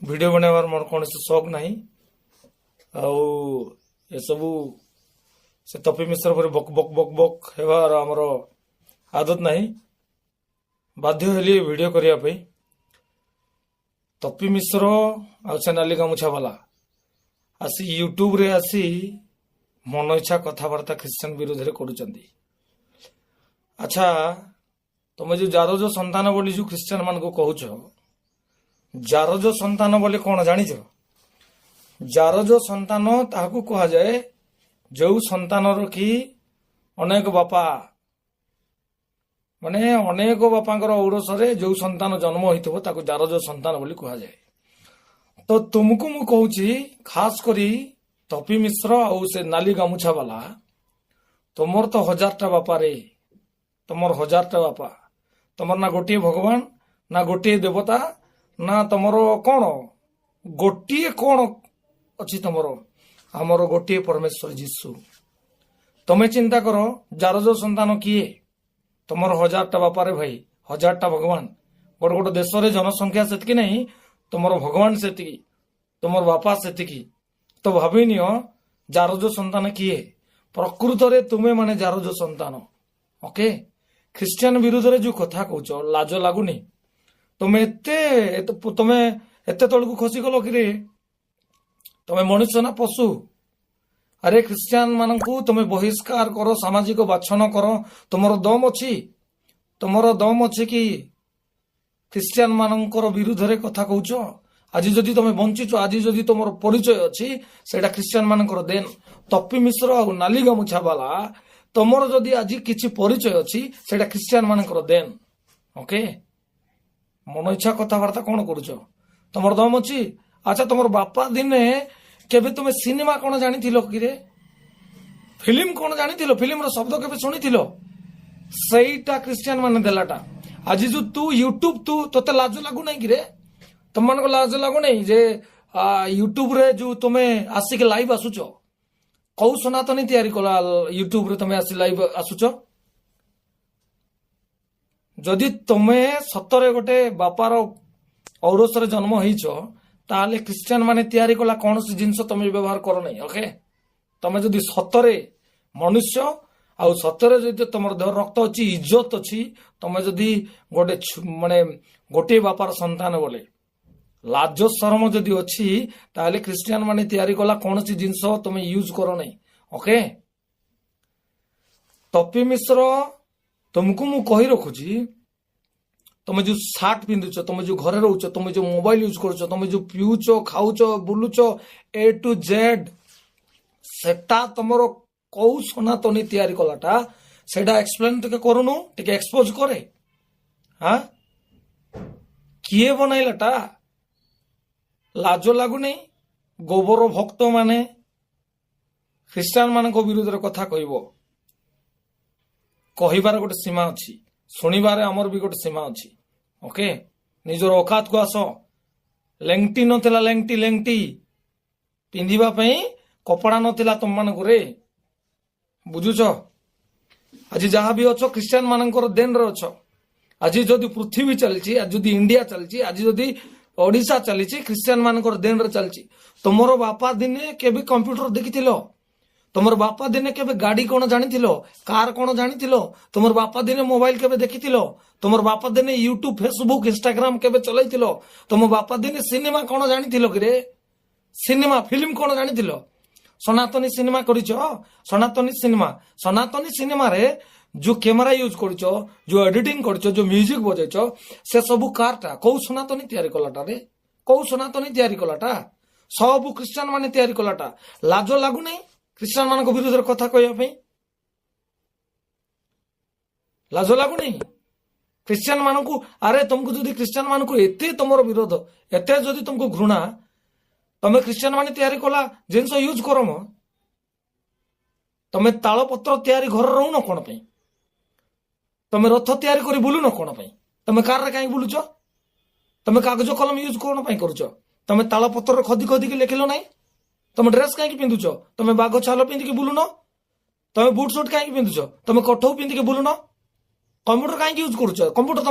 Video बनावर मोर कौन शौक नहीं आसबू से तपी मिश्र पर बक बक बक बक हेबार आमर आदत नहीं बाध्य हेली वीडियो करने तपी मिश्र आ नाली गामुछा वाला आसी यूट्यूब रे आसी मन इच्छा कथबार्ता ख्रीस्टान विरोध में कर। अच्छा तुम जो जार जो संतान बोली जो ख्रीस्टान मान को कहूच जार जो संतान बोले कौन जानिछ जार जो संतान ताहाकू कहा जाए जो संतान कि अनेक बापा माने अनेक बापांकर औरसरे जो संतान जन्म होइथबो ताकू जार जो संतान बोली कहा जाए। तो तुमको मु कहूची खास करी तपी मिश्र आउ से नाली गामुछा वाला तुमर तो 1000टा बापा रे तुमर 1000टा बापा तुमर ना गोटे भगवान ना गोटे देवता ना तुमर कौन गोटे कौन अच्छी तुमर आमर गोटे परमेश्वर जीशु। तुम्हें चिंता करो जार जो संतान किए तुमर 1000टा बापा रे भाई 1000टा भगवान गोटे गोटे देश रे जनसंख्या सेतकी नहीं तुमर भगवान सेतिकी तुमर बापा सेतिकी। तो भाभी नियो जार जो संतान किए प्रकृत रे तुम्हें माने जार जो संतान। ओके ख्रीस्टियन विरोध रे जो कथा कहूच लाज लगुनि तुम्हें एते तलकू खसी गल कि तुम्हें मनुष्य ना पशु। अरे ख्रीस्टियन मानकू तुम्हें बहिष्कार करो सामाजिक बाछन करो तुमर दम अच्छी कि ख्रीस्टियन मानकर विरुद्ध रे कथा कहूच। आज जदि तुम बंचीच आज जदि तुम परिचय अच्छी सेटा ख्रीस्टियन मानकर देन तपी मिश्र आ नाली गामुछा वाला तुमर जदि आज किछि परिचय अच्छी सेटा ख्रीस्टियन मानकर देन। ओके मन इच्छा कथबार्ता कौन करुच तुमर दम अच्छी। अच्छा तुमर बापा दिने केबे तुम सिनेमा कौन जानी कि फिल्म कौन जानी फिल्म रो शब्द केबे शुणी सेटा ख्रीस्टियन माने देलाटा। आज जो तू यूट्यूब तू तोते लाज लागू नहीं कि तुम मान को लाज लागू नहीं जे यूट्यूब रे जो तुम्हें आसिक लाइव आसुच कौ सनातनी तैयारी कला यूट्यूब रे तुम्हें आसी लाइव आसुच। जदि तुम्हें सतरे गोटे बापार औरसरे जन्म होइछ ताले ख्रीस्टियन माने तैयारी कला कौन सी जिनस तुम व्यवहार कर नहीं। ओके तुम्हें जदि सतरे मनुष्य आउ सतरे जदि तुम देह रक्त अच्छी इज्जत अच्छी तुम्हें जदि गोटे माने गोटे बापार संतान बोले लाज शरम जदि अच्छी ताले ख्रीस्टियन माने तैयारी कला कौन सी जिनस तुम यूज कर नहीं। ओके तपी मिश्र तुमको मु कही रखुची तुम जो सार्ट पिंधुच तुम जो घरे रोच तुम जो मोबाइल यूज करुच तुम जो पिउच खाऊच बुलुच ए टू जेड सेटा तुमर कौ सनातनी तैयारी कलाटा सेटा एक्सप्लेन टिके करूनु टिके एक्सपोज करे। हाँ किए बनैलाटा लाज लगुनि गोबर भक्त माने ख्रीस्टान मान विरोध कथा कहबार गोटे सीमा अच्छी शुणिबार आमर भी गोटे सीमा अच्छी। ओके निजर औकात को आस लेंगटी नथिला लेंगटी लेंगटी पिंधिबा पई कपड़ा नथिला तुम मान रे बुझुच। आज जहाँ भी अच्छो ख्रीस्टान मानकर देन रे अच्छो। आज जदि पृथ्वी चलची आज जदि इंडिया चलची आज जदि ओडिशा चली ख्रीस्टान मानकर देन रे चलची। तुमर बापा दिने केबे कंप्यूटर देखिथिलो तुमर बापा दिने केबे गाड़ी कौन जानिथिलो कार कौन जानिथिलो तुमर बापा दिने मोबाइल केबे देखिथिलो तुमर बापा दिने यूट्यूब फेसबुक इंस्टाग्राम केबे चलैथिलो तुम बापा दिने सिनेमा कौन जानिथिलो कि सिनेमा फिल्म कौन जानिथिलो सनातनी सिनेमा करिछ सनातनी सिनेमा रे जो कैमरा यूज करिछ जो एडिटिंग करिछ जो म्यूजिक बजाइछ से सब कारटा कौ सनातनी तैयारी कलाटा रे कौ सनातनी तैयारी कलाटा सब ख्रीस्टान माने तैयारी कलाटा लाज लागु नहीं ख्रीस्टान मान विरोध कथा कहवाई लाज लगु नहीं ख्रीस्टान मान को। अरे तुमको जदि ख्रीस्टान मान को एते तुमर विरोध एते जदि तुमको घृणा तमें ख्रीस्टान मान तैयारी कला जिनस यूज कर तमें ताल पत्र तैयारी घर रहून कौन तमें रथ तैयारी कर बुलून कौन तमें कार कहीं बुलुच तमें कागज कलम यूज कौन करुच तमें ताल पत्र खदी खदी लिखिल ना तुम ड्रेस कहीं पिंधुच तुम बाघ छाल पिंधिकी बुलून तुम बुट सुट कहीं पिंधुच तुम कठौ पिंधिकी बुलून कंप्यूटर कहीं यूज करुच कंप्यूटर